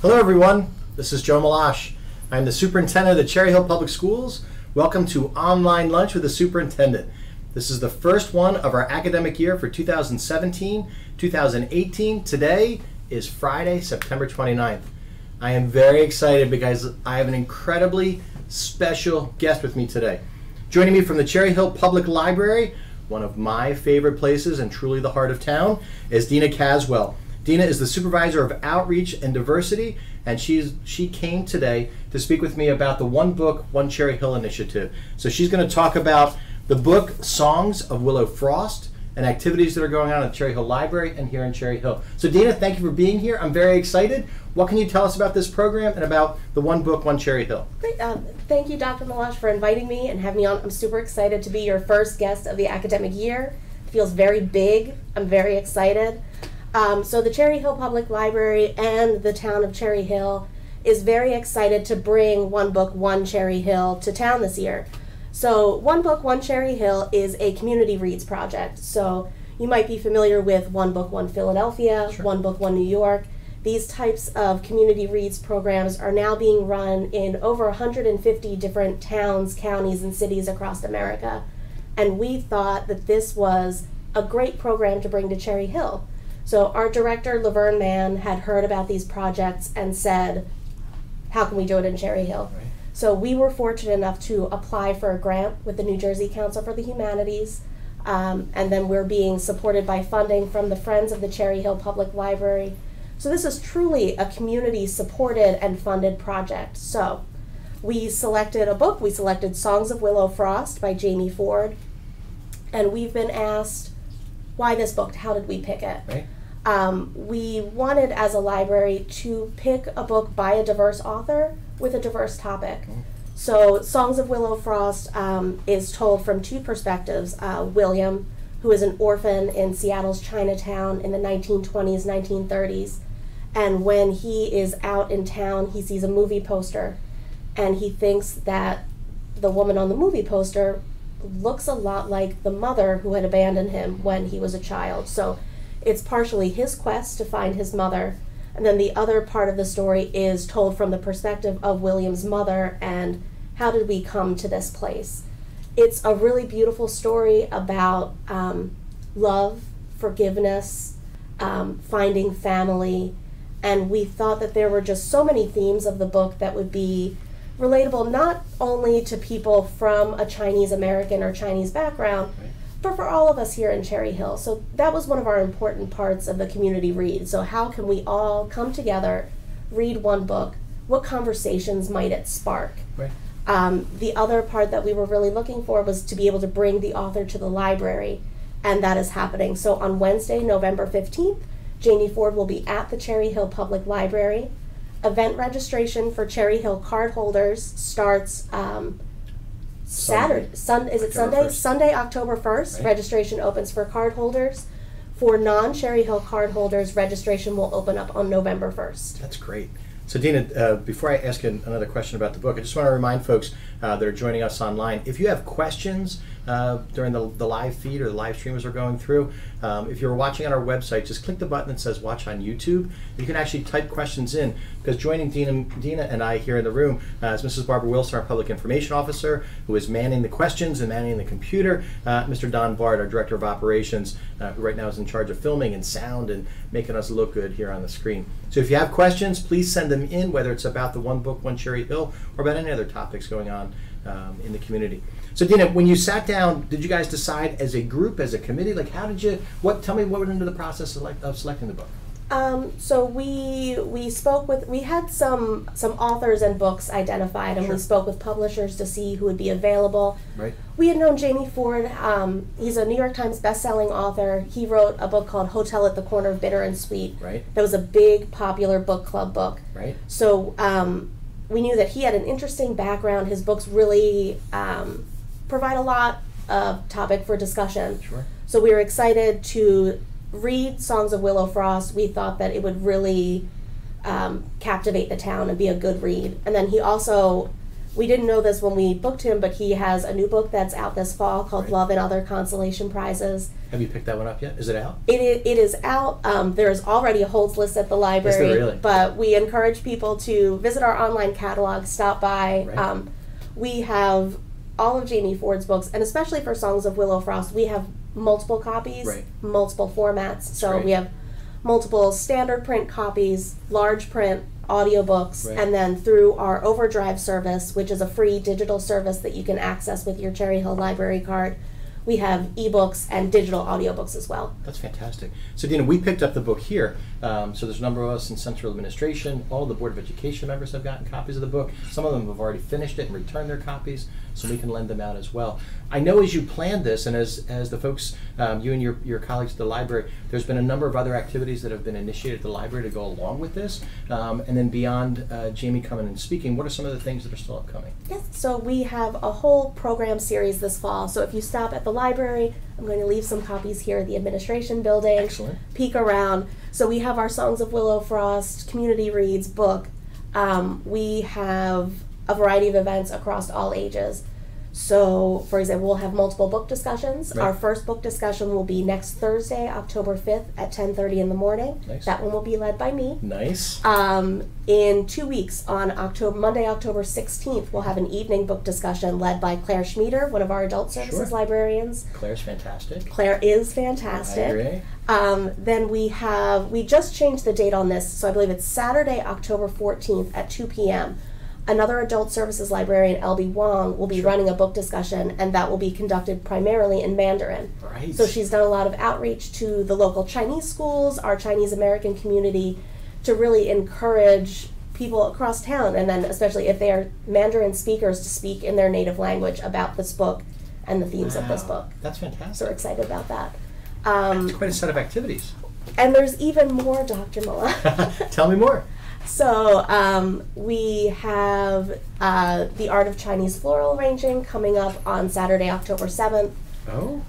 Hello everyone, this is Joe Meloche. I'm the Superintendent of the Cherry Hill Public Schools. Welcome to Online Lunch with the Superintendent. This is the first one of our academic year for 2017-2018. Today is Friday, September 29th. I am very excited because I have an incredibly special guest with me today. Joining me from the Cherry Hill Public Library, one of my favorite places and truly the heart of town, is Dina Caswell. Dina is the Supervisor of Outreach and Diversity, and she came today to speak with me about the One Book, One Cherry Hill initiative. So she's going to talk about the book Songs of Willow Frost and activities that are going on at the Cherry Hill Library and here in Cherry Hill. So Dina, thank you for being here. I'm very excited. What can you tell us about this program and about the One Book, One Cherry Hill? Great. Thank you, Dr. Meloche, for inviting me and having me on. I'm super excited to be your first guest of the academic year. It feels very big. I'm very excited. So the Cherry Hill Public Library and the town of Cherry Hill is very excited to bring One Book, One Cherry Hill to town this year. So One Book, One Cherry Hill is a community reads project. So you might be familiar with One Book, One Philadelphia, sure. One Book, One New York. These types of community reads programs are now being run in over 150 different towns, counties, and cities across America. And we thought that this was a great program to bring to Cherry Hill. So our director, Laverne Mann, had heard about these projects and said, how can we do it in Cherry Hill? Right. So we were fortunate enough to apply for a grant with the New Jersey Council for the Humanities, and then we're being supported by funding from the Friends of the Cherry Hill Public Library. So this is truly a community-supported and funded project. So we selected a book. We selected Songs of Willow Frost by Jamie Ford, and we've been asked, why this book? How did we pick it? Right. We wanted, as a library, to pick a book by a diverse author with a diverse topic. So Songs of Willow Frost is told from two perspectives. William, who is an orphan in Seattle's Chinatown in the 1920s, 1930s, and when he is out in town, he sees a movie poster, and he thinks that the woman on the movie poster looks a lot like the mother who had abandoned him when he was a child. So it's partially his quest to find his mother, and then the other part of the story is told from the perspective of William's mother and how did we come to this place. It's a really beautiful story about love, forgiveness, finding family, and we thought that there were just so many themes of the book that would be relatable not only to people from a Chinese American or Chinese background, right, but for all of us here in Cherry Hill. So that was one of our important parts of the community read. So how can we all come together, read one book? What conversations might it spark? Right. The other part that we were really looking for was to be able to bring the author to the library, and that is happening. So on Wednesday, November 15th, Jamie Ford will be at the Cherry Hill Public Library. Event registration for Cherry Hill card holders starts Sunday, October 1st. Right. Registration opens for card holders. For non-Cherry Hill card holders, registration will open up on November 1st. That's great. So Dina, before I ask you another question about the book, I just want to remind folks that are joining us online, if you have questions during the live feed or the live stream as we're going through, if you're watching on our website, just click the button that says watch on YouTube. You can actually type questions in, because joining Dina and I here in the room is Mrs. Barbara Wilson, our Public Information Officer, who is manning the questions and manning the computer, Mr. Don Bard, our Director of Operations, who right now is in charge of filming and sound and making us look good here on the screen. So if you have questions, please send them in, whether it's about the One Book, One Cherry Hill, or about any other topics going on in the community. So Dina, when you sat down, did you guys decide as a group, as a committee? Like, how did you? Tell me what went into the process of selecting the book. So we spoke with, we had some authors and books identified, and sure, we spoke with publishers to see who would be available. Right. We had known Jamie Ford. He's a New York Times best-selling author. He wrote a book called Hotel at the Corner of Bitter and Sweet. Right. That was a big, popular book club book. Right. So we knew that he had an interesting background. His books really provide a lot of topic for discussion. Sure. So we were excited to read Songs of Willow Frost. We thought that it would really captivate the town and be a good read. And then he also we didn't know this when we booked him, but he has a new book that's out this fall called Right. Love and Other Consolation Prizes. Have you picked that one up yet? Is it out? It is out. There's already a holds list at the library. Is there really? But we encourage people to visit our online catalog, stop by. Right. We have all of Jamie Ford's books, and especially for Songs of Willow Frost, we have multiple copies, Right. multiple formats. So great. we have multiple standard print copies, large print audiobooks, Right. and then through our Overdrive service, which is a free digital service that you can access with your Cherry Hill Library card, we have ebooks and digital audiobooks as well. That's fantastic. So, Dina, we picked up the book here. So there's a number of us in Central Administration. All the Board of Education members have gotten copies of the book. Some of them have already finished it and returned their copies, so we can lend them out as well. I know as you planned this, and as the folks, you and your colleagues at the library, there's been a number of other activities that have been initiated at the library to go along with this. And then beyond Jamie coming and speaking, what are some of the things that are still upcoming? Yes, so we have a whole program series this fall. So if you stop at the library, I'm going to leave some copies here at the administration building. Excellent. Peek around. So we have our Songs of Willow Frost community reads book. We have a variety of events across all ages. So, for example, we'll have multiple book discussions. Right. Our first book discussion will be next Thursday, October 5th at 10:30 in the morning. Nice. That one will be led by me. Nice. In 2 weeks, on Monday, October 16th, we'll have an evening book discussion led by Claire Schmieder, one of our adult services Sure. librarians. Claire's fantastic. Claire is I fantastic. agree. Then we just changed the date on this, so I believe it's Saturday, October 14th at 2 p.m. Another adult services librarian, L.B. Wong, will be Sure. running a book discussion, and that will be conducted primarily in Mandarin. Right. So she's done a lot of outreach to the local Chinese schools, our Chinese American community, to really encourage people across town, and then especially if they are Mandarin speakers, to speak in their native language about this book and the themes of this Wow. book. That's So we're fantastic. excited about that. It's quite a set of activities. And there's even more, Dr. Meloche. Tell me more. So we have the Art of Chinese Floral Arranging coming up on Saturday, October 7th. Oh.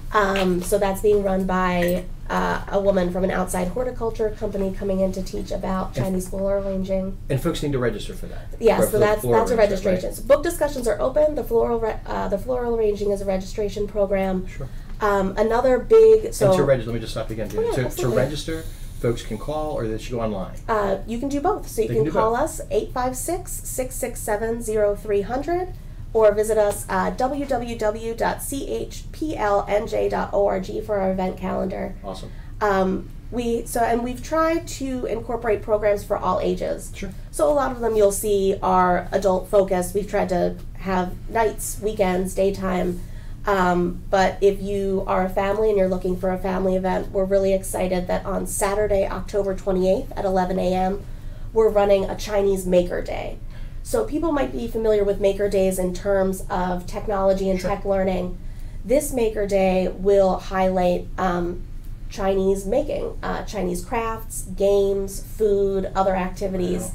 So that's being run by a woman from an outside horticulture company coming in to teach about Chinese floral arranging. And folks need to register for that. Yes, For so that's floral a arrangement, registration. right? So book discussions are open. The floral arranging is a registration program. Sure. Another big And to so register, let me just stop again. Oh, yeah, to absolutely. register, folks can call or they should go online. you can do both. So you They can can do call both. us 856-667-0300 or visit us www.chplnj.org for our event calendar. Awesome. We've tried to incorporate programs for all ages. Sure. So a lot of them you'll see are adult focused. We've tried to have nights, weekends, daytime. But if you are a family and you're looking for a family event, we're really excited that on Saturday, October 28th at 11 a.m., we're running a Chinese Maker Day. So people might be familiar with Maker Days in terms of technology and Sure. tech learning. This Maker Day will highlight Chinese making, Chinese crafts, games, food, other activities. Wow.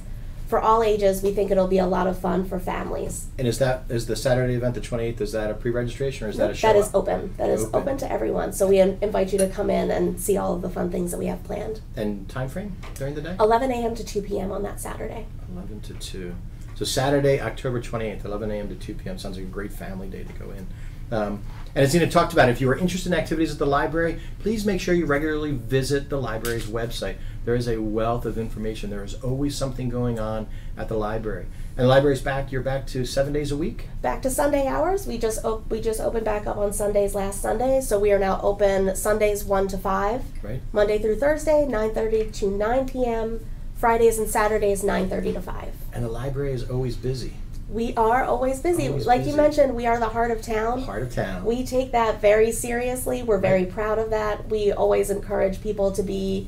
For all ages, we think it'll be a lot of fun for families. And is the Saturday event, the 28th, is that a pre-registration or is that a show That is up? open. That is Open. open to everyone. So we invite you to come in and see all of the fun things that we have planned. And time frame during the day? 11 a.m. to 2 p.m. on that Saturday. 11 to 2. So Saturday, October 28th, 11 a.m. to 2 p.m. Sounds like a great family day to go in. And as Dina talked about, if you are interested in activities at the library, please make sure you regularly visit the library's website. There is a wealth of information. There is always something going on at the library. And the library's back. You're back to 7 days a week? Back to Sunday hours. We just opened back up on Sundays last Sunday, so we are now open Sundays 1 to 5, Right. Monday through Thursday 9:30 to 9 p.m., Fridays and Saturdays 9:30 to 5. And the library is always busy. We are always busy. Always like busy. you mentioned, we are the heart of town. Heart of town. We take that very seriously. We're very proud of that. We always encourage people to be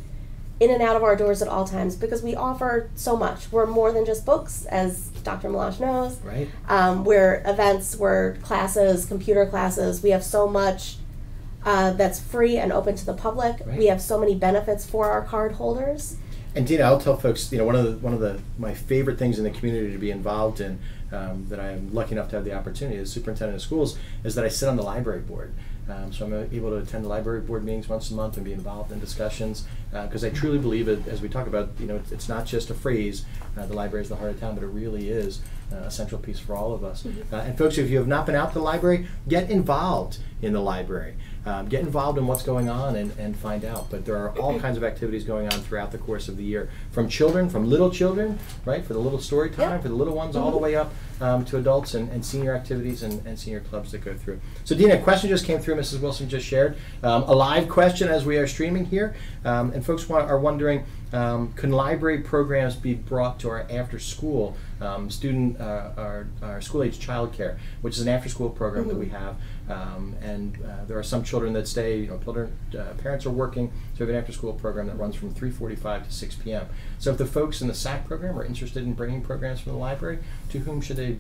in and out of our doors at all times because we offer so much. We're more than just books, as Dr. Meloche knows. Right. We're events, we're classes, computer classes. We have so much that's free and open to the public. Right. We have so many benefits for our card holders. And Dina, I'll tell folks, one of my favorite things in the community to be involved in, that I am lucky enough to have the opportunity as superintendent of schools, is that I sit on the library board. So I'm able to attend the library board meetings once a month and be involved in discussions, because I truly believe it, as we talk about, it's not just a phrase, the library is the heart of town, but it really is a central piece for all of us. And folks, if you have not been out to the library, get involved in the library. Get involved in what's going on and find out. But there are all kinds of activities going on throughout the course of the year. From children, from little children, right, for the little story time, for the little ones, all the way up to adults and senior activities and senior clubs that go through. So Dina, a question just came through, Mrs. Wilson just shared. A live question as we are streaming here. And folks are wondering, can library programs be brought to our after-school our school-age childcare, which is an after-school program that we have. And there are some children that stay, parents are working, so we have an after-school program that runs from 3:45 to 6 p.m. So if the folks in the SAC program are interested in bringing programs from the library, to whom should they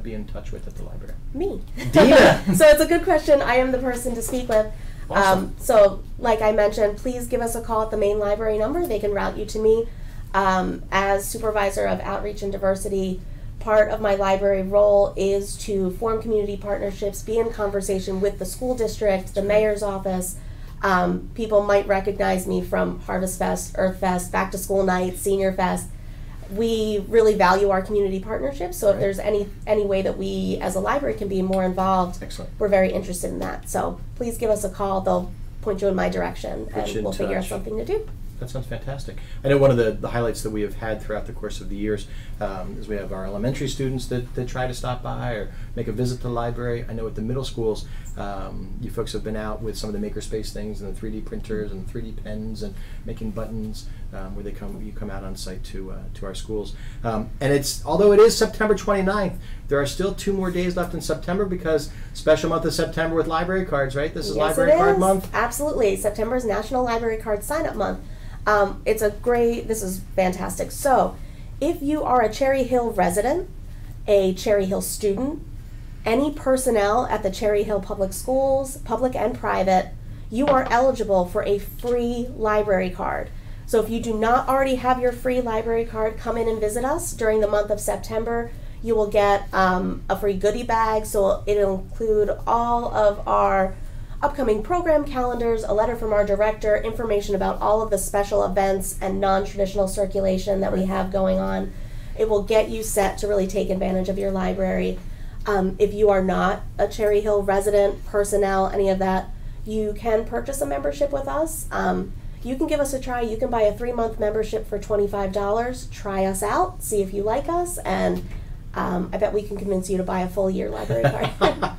be in touch with at the library? Me. Dina! So it's a good question. I am the person to speak with. Awesome. So like I mentioned, please give us a call at the main library number. They can route you to me. As supervisor of outreach and diversity, part of my library role is to form community partnerships, be in conversation with the school district, the mayor's office. People might recognize me from Harvest Fest, Earth Fest, Back to School Night, Senior Fest. We really value our community partnerships, so if there's any way that we as a library can be more involved, we're very interested in that. So please give us a call. They'll point you in my direction, and we'll figure out something to do. That sounds fantastic. I know one of the highlights that we have had throughout the course of the years is we have our elementary students that try to stop by or make a visit to the library. I know at the middle schools, you folks have been out with some of the makerspace things and the 3D printers and 3D pens and making buttons where you come out on site to our schools. And although it is September 29th, there are still 2 more days left in September, because special month of September with library cards, right? This is Library Card Month. Absolutely. September is National Library Card Sign-Up Month. This is fantastic. So, if you are a Cherry Hill resident, a Cherry Hill student, any personnel at the Cherry Hill Public Schools, public and private, you are eligible for a free library card. So if you do not already have your free library card, come in and visit us during the month of September. You will get a free goodie bag, so it'll include all of our upcoming program calendars, a letter from our director, information about all of the special events and non-traditional circulation that we have going on. It will get you set to really take advantage of your library. If you are not a Cherry Hill resident, personnel, any of that, you can purchase a membership with us. You can give us a try. You can buy a 3-month membership for $25. Try us out, see if you like us, and I bet we can convince you to buy a full year library card.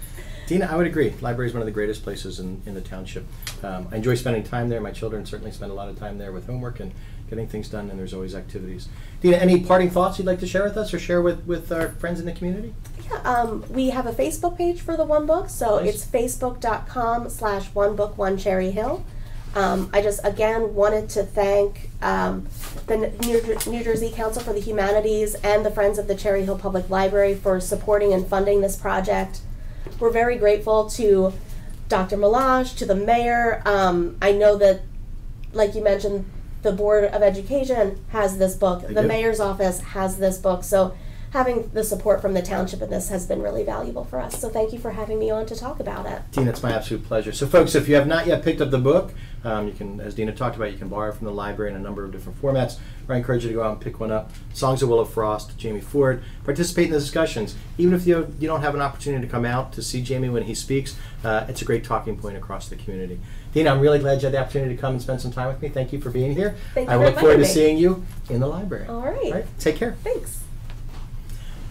Dina, I would agree. Library is one of the greatest places in the township. I enjoy spending time there. My children certainly spend a lot of time there with homework and getting things done, and there's always activities. Dina, any parting thoughts you'd like to share with us or share with our friends in the community? Yeah, we have a Facebook page for the One Book, so it's facebook.com/onebook1cherryhill. I just, again, wanted to thank the New Jersey Council for the Humanities and the Friends of the Cherry Hill Public Library for supporting and funding this project. We're very grateful to Dr. Meloche, to the mayor. I know that, like you mentioned, the Board of Education has this book. The mayor's office has this book. So having the support from the township in this has been really valuable for us. So thank you for having me on to talk about it. Dina, it's my absolute pleasure. So folks, if you have not yet picked up the book, you can, as Dina talked about, you can borrow it from the library in a number of different formats. I encourage you to go out and pick one up. Songs of Willow Frost, Jamie Ford. Participate in the discussions. Even if you don't have an opportunity to come out to see Jamie when he speaks, it's a great talking point across the community. Dina, I'm really glad you had the opportunity to come and spend some time with me. Thank you for being here. Thank you. I look forward to seeing you in the library. All right. Take care. Thanks.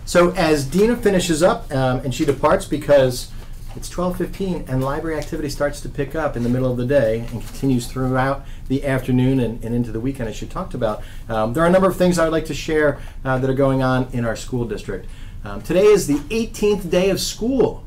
So as Dina finishes up and she departs, because it's 12:15 and library activity starts to pick up in the middle of the day and continues throughout the afternoon and into the weekend, as she talked about. There are a number of things I would like to share that are going on in our school district. Today is the 18th day of school.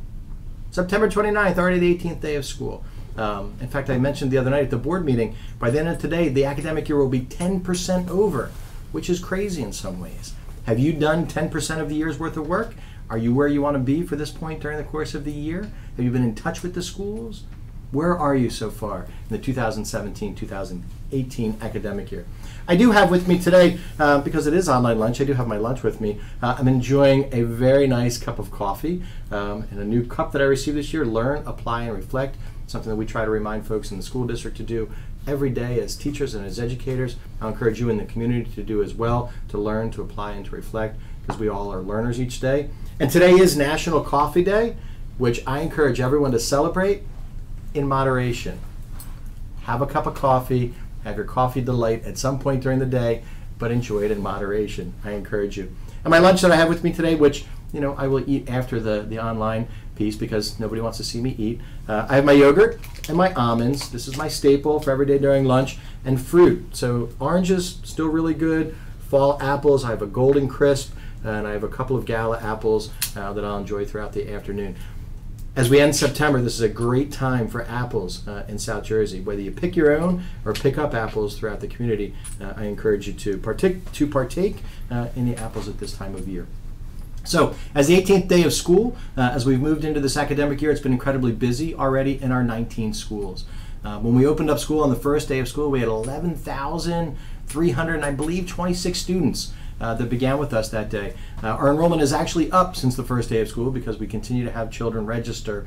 September 29th, already the 18th day of school. In fact, I mentioned the other night at the board meeting, by the end of today, the academic year will be 10% over, which is crazy in some ways. Have you done 10% of the year's worth of work? Are you where you want to be for this point during the course of the year? Have you been in touch with the schools? Where are you so far in the 2017-2018 academic year? I do have with me today, because it is online lunch, I do have my lunch with me. I'm enjoying a very nice cup of coffee and a new cup that I received this year, Learn, Apply, and Reflect. something that we try to remind folks in the school district to do every day as teachers and as educators. I'll encourage you in the community to do as well, to learn, to apply, and to reflect, because we all are learners each day. And today is National Coffee Day, which I encourage everyone to celebrate in moderation. Have a cup of coffee, have your coffee delight at some point during the day, but enjoy it in moderation. I encourage you. And my lunch that I have with me today, which I will eat after the online piece because nobody wants to see me eat. I have my yogurt and my almonds. This is my staple for every day during lunch, and fruit. So oranges, still really good. Fall apples, I have a Golden Crisp, and I have a couple of Gala apples that I'll enjoy throughout the afternoon. As we end September, this is a great time for apples in South Jersey. Whether you pick your own or pick up apples throughout the community, I encourage you to partake in the apples at this time of year. So, as the 18th day of school, as we've moved into this academic year, it's been incredibly busy already in our 19 schools. When we opened up school on the first day of school, we had 11,300, and I believe 26 students that began with us that day. Our enrollment is actually up since the first day of school because we continue to have children register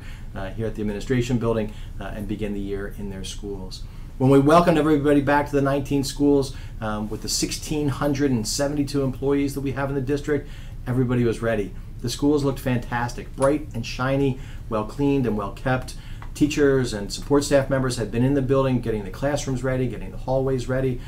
here at the administration building and begin the year in their schools. When we welcomed everybody back to the 19 schools with the 1,672 employees that we have in the district, everybody was ready. The schools looked fantastic, bright and shiny, well cleaned and well kept. Teachers and support staff members had been in the building getting the classrooms ready, getting the hallways ready.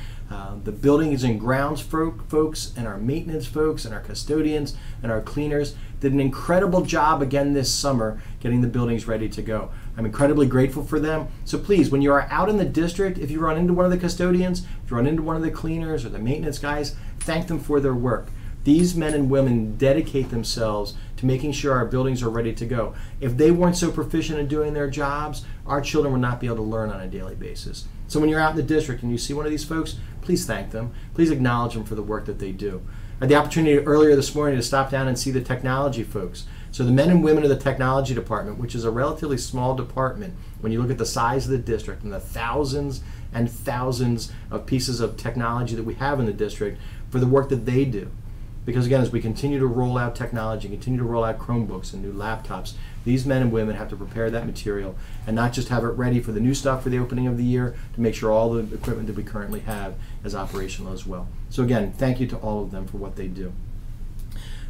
The buildings and grounds folks and our maintenance folks and our custodians and our cleaners did an incredible job again this summer getting the buildings ready to go. I'm incredibly grateful for them. So please, when you are out in the district, if you run into one of the custodians, if you run into one of the cleaners or the maintenance guys, thank them for their work. These men and women dedicate themselves to making sure our buildings are ready to go. If they weren't so proficient in doing their jobs, our children would not be able to learn on a daily basis. So when you're out in the district and you see one of these folks, please thank them. Please acknowledge them for the work that they do. I had the opportunity earlier this morning to stop down and see the technology folks. So the men and women of the technology department, which is a relatively small department when you look at the size of the district and the thousands and thousands of pieces of technology that we have in the district, for the work that they do. Because again, as we continue to roll out technology, continue to roll out Chromebooks and new laptops, these men and women have to prepare that material and not just have it ready for the new stuff for the opening of the year, to make sure all the equipment that we currently have is operational as well. So again, thank you to all of them for what they do.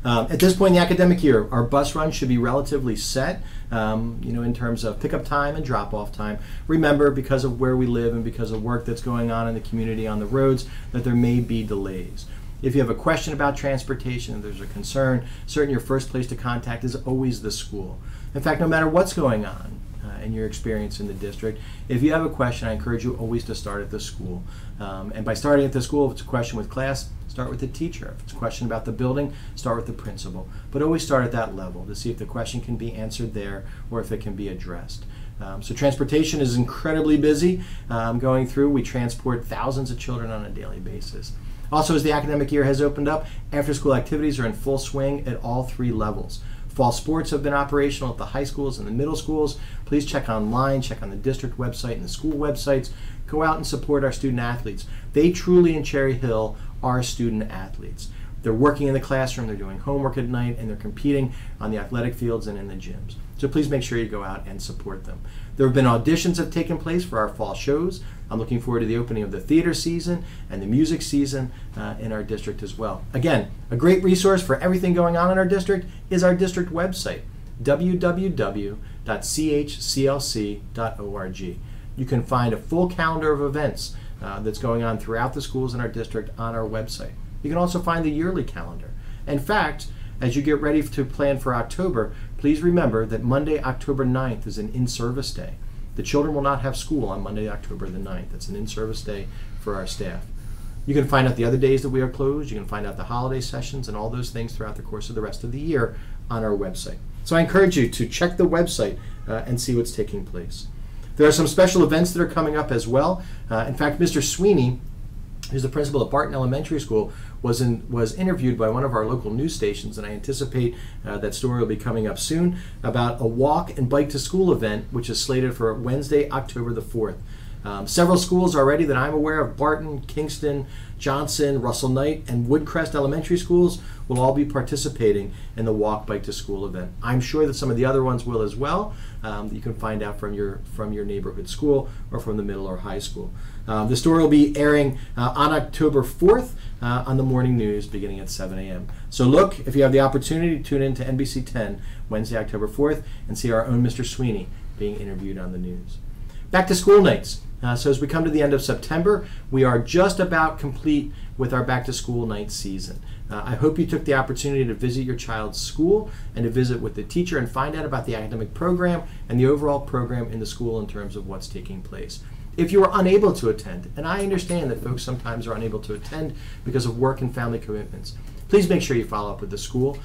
At this point in the academic year, our bus run should be relatively set, in terms of pickup time and drop-off time. Remember, because of where we live and because of work that's going on in the community on the roads, that there may be delays. If you have a question about transportation, if there's a concern, certainly your first place to contact is always the school. In fact, no matter what's going on in your experience in the district, if you have a question, I encourage you always to start at the school. And by starting at the school, if it's a question with class, start with the teacher. If it's a question about the building, start with the principal. But always start at that level to see if the question can be answered there or if it can be addressed. So transportation is incredibly busy going through. We transport thousands of children on a daily basis. Also, as the academic year has opened up, after-school activities are in full swing at all three levels. Fall sports have been operational at the high schools and the middle schools. Please check online, check on the district website and the school websites. Go out and support our student athletes. They truly, in Cherry Hill, are student athletes. They're working in the classroom, they're doing homework at night, and they're competing on the athletic fields and in the gyms. So please make sure you go out and support them. There have been auditions that have taken place for our fall shows. I'm looking forward to the opening of the theater season and the music season in our district as well. Again, a great resource for everything going on in our district is our district website, www.chclc.org. You can find a full calendar of events that's going on throughout the schools in our district on our website. You can also find the yearly calendar. In fact, as you get ready to plan for October, please remember that Monday, October 9th is an in-service day. The children will not have school on Monday, October the 9th. It's an in-service day for our staff. You can find out the other days that we are closed. You can find out the holiday sessions and all those things throughout the course of the rest of the year on our website. So I encourage you to check the website and see what's taking place. There are some special events that are coming up as well. In fact, Mr. Sweeney, who's the principal of Barton Elementary School, was interviewed by one of our local news stations, and I anticipate that story will be coming up soon, about a walk and bike to school event which is slated for Wednesday, October the 4th. Several schools already that I'm aware of, Barton, Kingston, Johnson, Russell Knight, and Woodcrest Elementary Schools will all be participating in the Walk Bike to School event. I'm sure that some of the other ones will as well. You can find out from your neighborhood school or from the middle or high school. The story will be airing on October 4th on the morning news beginning at 7 a.m. So look, if you have the opportunity, tune in to NBC 10 Wednesday, October 4th and see our own Mr. Sweeney being interviewed on the news. Back to school nights. So as we come to the end of September, we are just about complete with our back to school night season. I hope you took the opportunity to visit your child's school and to visit with the teacher and find out about the academic program and the overall program in the school in terms of what's taking place. If you were unable to attend, and I understand that folks sometimes are unable to attend because of work and family commitments, please make sure you follow up with the school.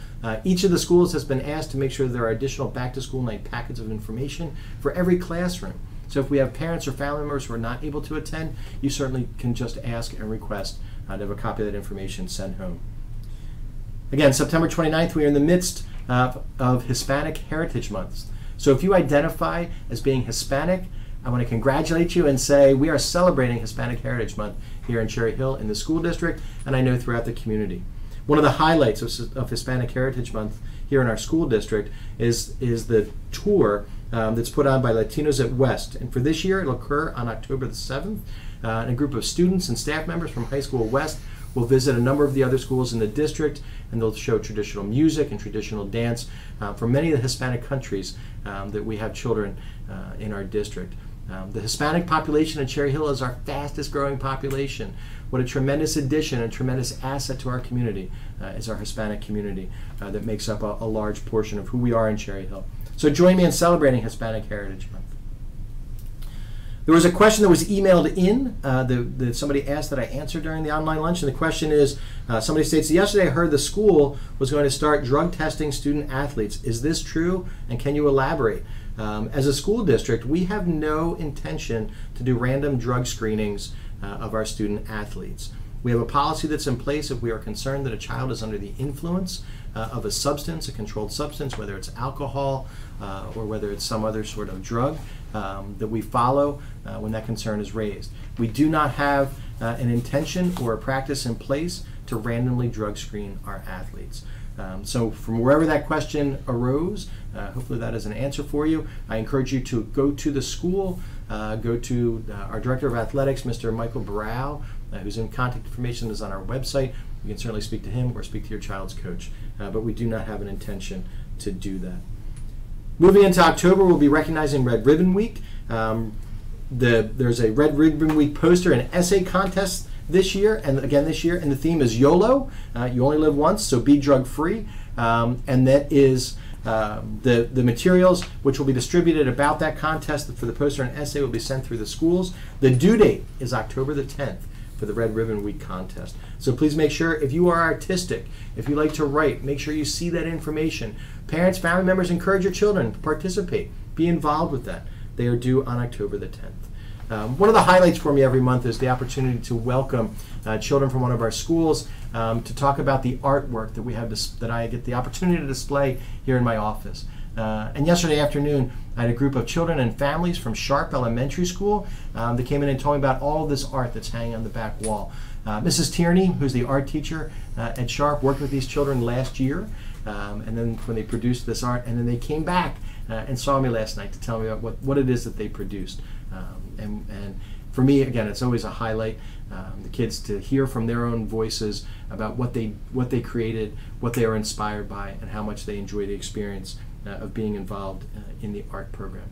Each of the schools has been asked to make sure there are additional back to school night packets of information for every classroom. So if we have parents or family members who are not able to attend, you certainly can just ask and request to have a copy of that information sent home. Again, September 29th, we are in the midst of Hispanic Heritage Month. So if you identify as being Hispanic, I want to congratulate you and say we are celebrating Hispanic Heritage Month here in Cherry Hill in the school district, and I know throughout the community. One of the highlights of Hispanic Heritage Month here in our school district is the tour that's put on by Latinos at West. And for this year, it'll occur on October the 7th. And a group of students and staff members from High School West will visit a number of the other schools in the district, and they'll show traditional music and traditional dance from many of the Hispanic countries that we have children in our district. The Hispanic population in Cherry Hill is our fastest growing population. What a tremendous addition and tremendous asset to our community is our Hispanic community that makes up a large portion of who we are in Cherry Hill. So join me in celebrating Hispanic Heritage Month. There was a question that was emailed in that somebody asked that I answered during the online lunch, and the question is, somebody states, yesterday I heard the school was going to start drug testing student athletes. Is this true, and can you elaborate? As a school district, we have no intention to do random drug screenings of our student athletes. We have a policy that's in place if we are concerned that a child is under the influence of a substance, a controlled substance, whether it's alcohol or whether it's some other sort of drug, that we follow when that concern is raised. We do not have an intention or a practice in place to randomly drug screen our athletes. So from wherever that question arose, hopefully that is an answer for you. I encourage you to go to the school, go to our Director of Athletics, Mr. Michael Barrow, whose contact information is on our website. You can certainly speak to him or speak to your child's coach, but we do not have an intention to do that. Moving into October, we'll be recognizing Red Ribbon Week. There's a Red Ribbon Week poster and essay contest this year, and again this year, and the theme is YOLO, you only live once, so be drug free, and that is the materials which will be distributed about that contest for the poster and essay will be sent through the schools. The due date is October the 10th for the Red Ribbon Week contest. So please make sure, if you are artistic, if you like to write, make sure you see that information. Parents, family members, encourage your children to participate, be involved with that. They are due on October the 10th. One of the highlights for me every month is the opportunity to welcome children from one of our schools to talk about the artwork that we have that I get the opportunity to display here in my office. And yesterday afternoon, I had a group of children and families from Sharp Elementary School that came in and told me about all of this art that's hanging on the back wall. Mrs. Tierney, who's the art teacher at Sharp, worked with these children last year, and then when they produced this art, and then they came back and saw me last night to tell me about what it is that they produced. And for me, again, it's always a highlight, the kids to hear from their own voices about what they created, what they are inspired by, and how much they enjoy the experience of being involved in the art program.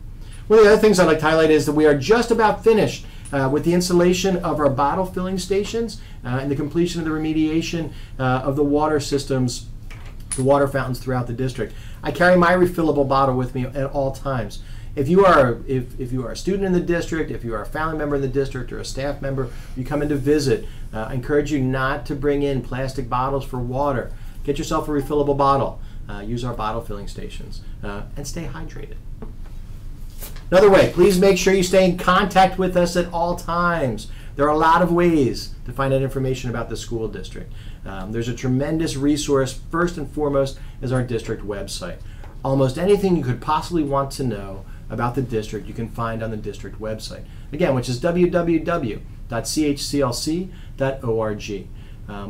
One of the other things I'd like to highlight is that we are just about finished with the installation of our bottle filling stations and the completion of the remediation of the water systems, the water fountains throughout the district. I carry my refillable bottle with me at all times. If you are a student in the district, if you are a family member in the district or a staff member, you come in to visit, I encourage you not to bring in plastic bottles for water. Get yourself a refillable bottle. Use our bottle filling stations and stay hydrated. Another way, please make sure you stay in contact with us at all times. There are a lot of ways to find out information about the school district. There's a tremendous resource. First and foremost is our district website. Almost anything you could possibly want to know about the district you can find on the district website. again, which is www.chclc.org.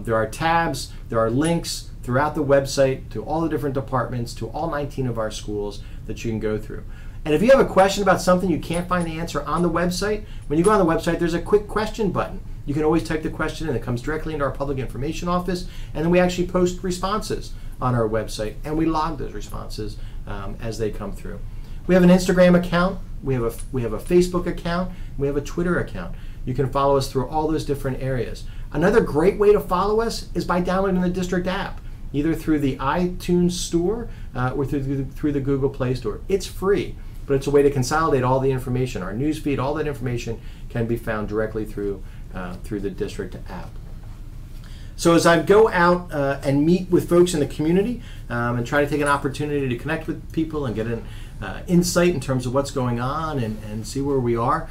There are tabs, there are links throughout the website to all the different departments, to all 19 of our schools that you can go through. And if you have a question about something you can't find the answer on the website, when you go on the website, there's a quick question button. You can always type the question in. It comes directly into our public information office, and then we actually post responses on our website, and we log those responses as they come through. We have an Instagram account, we have a Facebook account, we have a Twitter account. You can follow us through all those different areas. Another great way to follow us is by downloading the district app, either through the iTunes store or through the Google Play Store. It's free, but it's a way to consolidate all the information. Our news feed, all that information can be found directly through the district app. So as I go out and meet with folks in the community and try to take an opportunity to connect with people and get an insight in terms of what's going on and see where we are,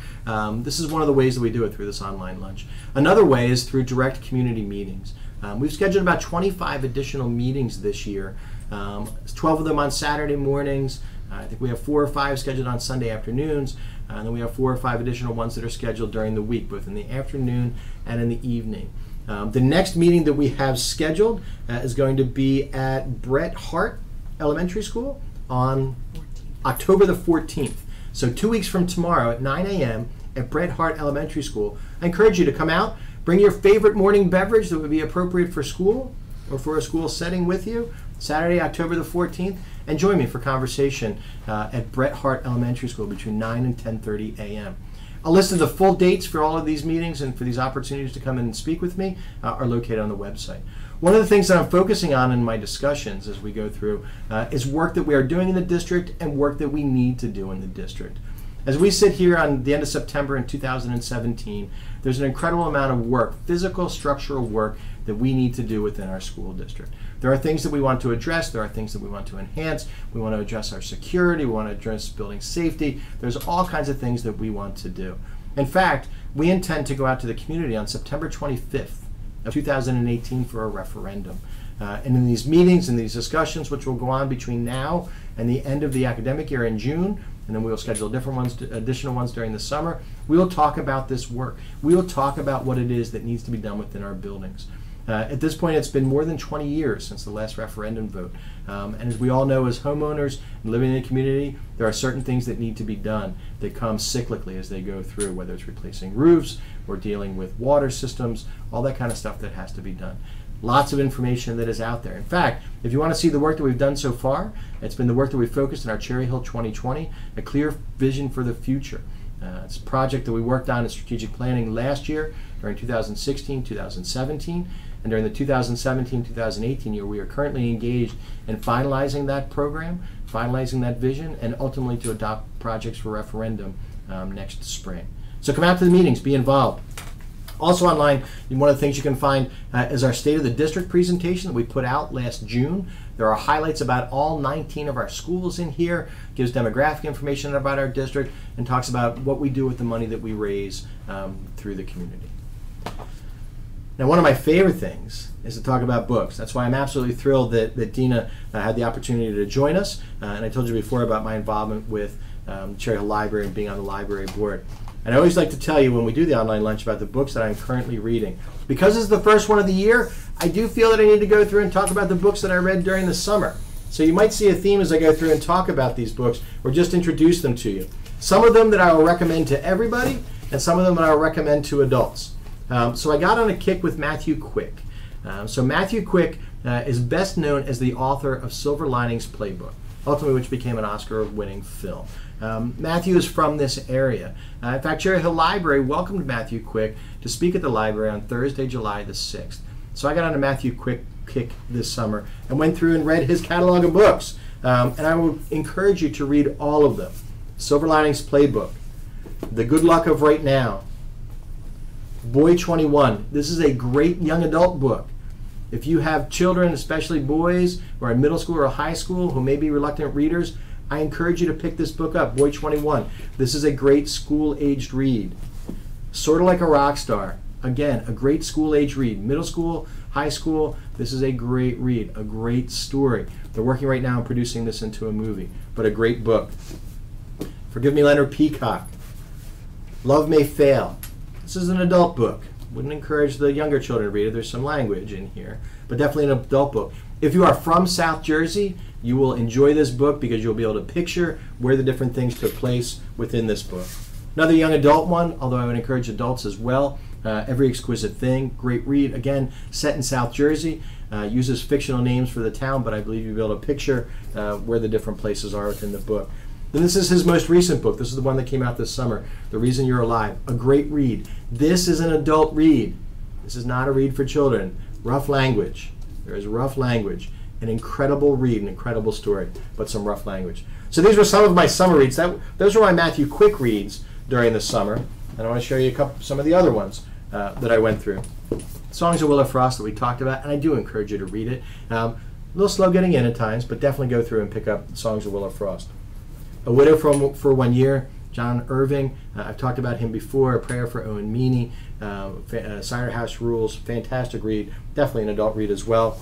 this is one of the ways that we do it through this online lunch. Another way is through direct community meetings. We've scheduled about 25 additional meetings this year, 12 of them on Saturday mornings. I think we have 4 or 5 scheduled on Sunday afternoons, and then we have 4 or 5 additional ones that are scheduled during the week, both in the afternoon and in the evening. The next meeting that we have scheduled is going to be at Bret Harte Elementary School on October the 14th. So 2 weeks from tomorrow at 9 a.m. at Bret Harte Elementary School. I encourage you to come out, bring your favorite morning beverage that would be appropriate for school or for a school setting with you, Saturday, October the 14th, and join me for conversation at Bret Harte Elementary School between 9 and 10:30 a.m. A list of the full dates for all of these meetings and for these opportunities to come in and speak with me are located on the website. One of the things that I'm focusing on in my discussions as we go through is work that we are doing in the district and work that we need to do in the district. As we sit here on the end of September in 2017, there's an incredible amount of work, physical, structural work, that we need to do within our school district. There are things that we want to address, there are things that we want to enhance, we want to address our security, we want to address building safety. There's all kinds of things that we want to do. In fact, we intend to go out to the community on September 25th of 2018 for a referendum. And in these meetings and these discussions, which will go on between now and the end of the academic year in June, and then we'll schedule different ones, additional ones during the summer, we will talk about this work. We will talk about what it is that needs to be done within our buildings. At this point, it's been more than 20 years since the last referendum vote. And as we all know, as homeowners living in the community, there are certain things that need to be done that come cyclically as they go through, whether it's replacing roofs or dealing with water systems, all that kind of stuff that has to be done. Lots of information that is out there. In fact, if you want to see the work that we've done so far, it's been the work that we've focused on our Cherry Hill 2020, a clear vision for the future. It's a project that we worked on in strategic planning last year during 2016, 2017, and during the 2017-2018 year, we are currently engaged in finalizing that program, finalizing that vision, and ultimately to adopt projects for referendum next spring. So come out to the meetings, be involved. Also online, one of the things you can find is our State of the District presentation that we put out last June. There are highlights about all 19 of our schools in here, gives demographic information about our district, and talks about what we do with the money that we raise through the community. Now, one of my favorite things is to talk about books. That's why I'm absolutely thrilled that Dina had the opportunity to join us. And I told you before about my involvement with Cherry Hill Library and being on the library board. And I always like to tell you when we do the online lunch about the books that I'm currently reading. Because it's the first one of the year, I do feel that I need to go through and talk about the books that I read during the summer. So you might see a theme as I go through and talk about these books or just introduce them to you. Some of them that I will recommend to everybody and some of them that I will recommend to adults. So I got on a kick with Matthew Quick. So Matthew Quick is best known as the author of Silver Linings Playbook, ultimately which became an Oscar-winning film. Matthew is from this area. In fact, Cherry Hill Library welcomed Matthew Quick to speak at the library on Thursday, July the 6th. So I got on a Matthew Quick kick this summer and went through and read his catalog of books. And I would encourage you to read all of them. Silver Linings Playbook, The Good Luck of Right Now, Boy 21. This is a great young adult book. If you have children, especially boys, who are in middle school or high school who may be reluctant readers, I encourage you to pick this book up, Boy 21. This is a great school-aged read. Sorta Like a Rock Star. Again, a great school-age read. Middle school, high school, this is a great read, a great story. They're working right now on producing this into a movie, but a great book. Forgive Me, Leonard, Peacock. Love May Fail. This is an adult book. Wouldn't encourage the younger children to read it. There's some language in here, but definitely an adult book. If you are from South Jersey, you will enjoy this book because you'll be able to picture where the different things took place within this book. Another young adult one, although I would encourage adults as well, Every Exquisite Thing, great read. Again, set in South Jersey, uses fictional names for the town, but I believe you'll be able to picture where the different places are within the book. And this is his most recent book. This is the one that came out this summer, The Reason You're Alive. A great read. This is an adult read. This is not a read for children. Rough language. There is rough language. An incredible read, an incredible story, but some rough language. So these were some of my summer reads. Those were my Matthew Quick reads during the summer. And I want to show you some of the other ones that I went through. Songs of Willow Frost that we talked about, and I do encourage you to read it. A little slow getting in at times, but definitely go through and pick up Songs of Willow Frost. A Widow for 1 Year, John Irving. I've talked about him before. A Prayer for Owen Meany. Cider House Rules. Fantastic read. Definitely an adult read as well.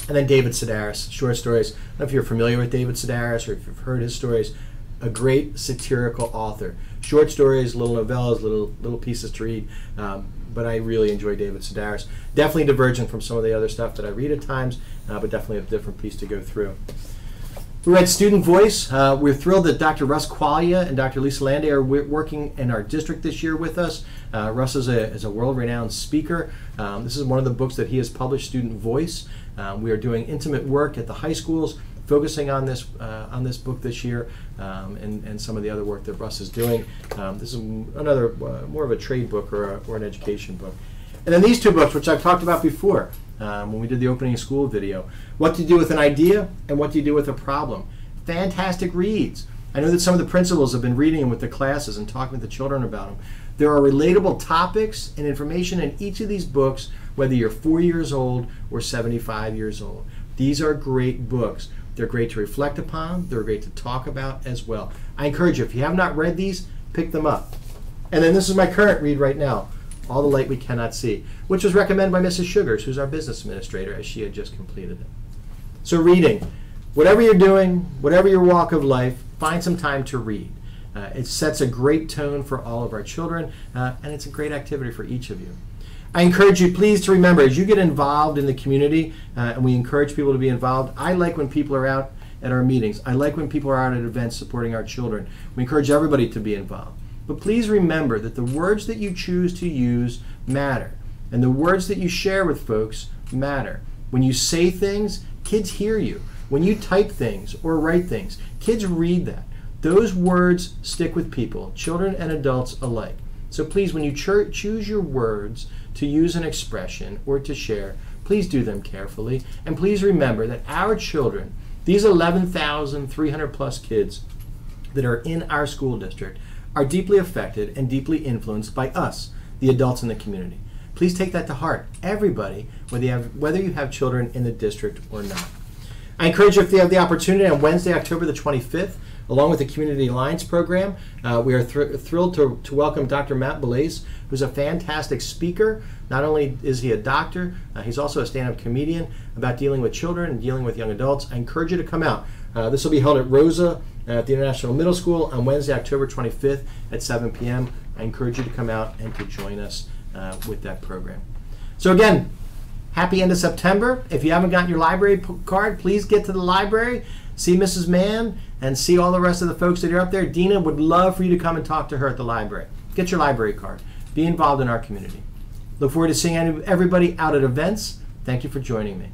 And then David Sedaris, short stories. I don't know if you're familiar with David Sedaris or if you've heard his stories. A great satirical author. Short stories, little novellas, little pieces to read. But I really enjoy David Sedaris. Definitely divergent from some of the other stuff that I read at times, but definitely a different piece to go through. We read Student Voice. We're thrilled that Dr. Russ Quaglia and Dr. Lisa Landay are working in our district this year with us. Russ is a world-renowned speaker. This is one of the books that he has published, Student Voice. We are doing intimate work at the high schools, focusing on this book this year, and some of the other work that Russ is doing. This is another more of a trade book or an education book. And then these two books, which I've talked about before, when we did the opening of school video. What to do with an idea and what do you do with a problem. Fantastic reads. I know that some of the principals have been reading them with the classes and talking with the children about them. There are relatable topics and information in each of these books, whether you're 4 years old or 75 years old. These are great books. They're great to reflect upon. They're great to talk about as well. I encourage you, if you have not read these, pick them up. And then this is my current read right now, All the Light We Cannot See, which was recommended by Mrs. Sugars, who's our business administrator, as she had just completed it. So reading. Whatever you're doing, whatever your walk of life, find some time to read. It sets a great tone for all of our children, and it's a great activity for each of you. I encourage you, please, to remember, as you get involved in the community, and we encourage people to be involved, I like when people are out at our meetings. I like when people are out at events supporting our children. We encourage everybody to be involved. But please remember that the words that you choose to use matter, and the words that you share with folks matter. When you say things, kids hear you. When you type things or write things, kids read that. Those words stick with people, children and adults alike. So please, when you choose your words to use an expression or to share, please do them carefully. And please remember that our children, these 11,300 plus kids that are in our school district, are deeply affected and deeply influenced by us, the adults in the community. Please take that to heart. Everybody, whether you have children in the district or not. I encourage you, if you have the opportunity, on Wednesday, October the 25th, along with the Community Alliance program, we are thrilled to welcome Dr. Matt Belaise, who's a fantastic speaker. Not only is he a doctor, he's also a stand-up comedian about dealing with children and dealing with young adults. I encourage you to come out. This will be held at Rosa at the International Middle School on Wednesday, October 25th at 7 p.m. I encourage you to come out and to join us with that program. So again, happy end of September. If you haven't gotten your library card, please get to the library, see Mrs. Mann, and see all the rest of the folks that are up there. Dina would love for you to come and talk to her at the library. Get your library card. Be involved in our community. Look forward to seeing everybody out at events. Thank you for joining me.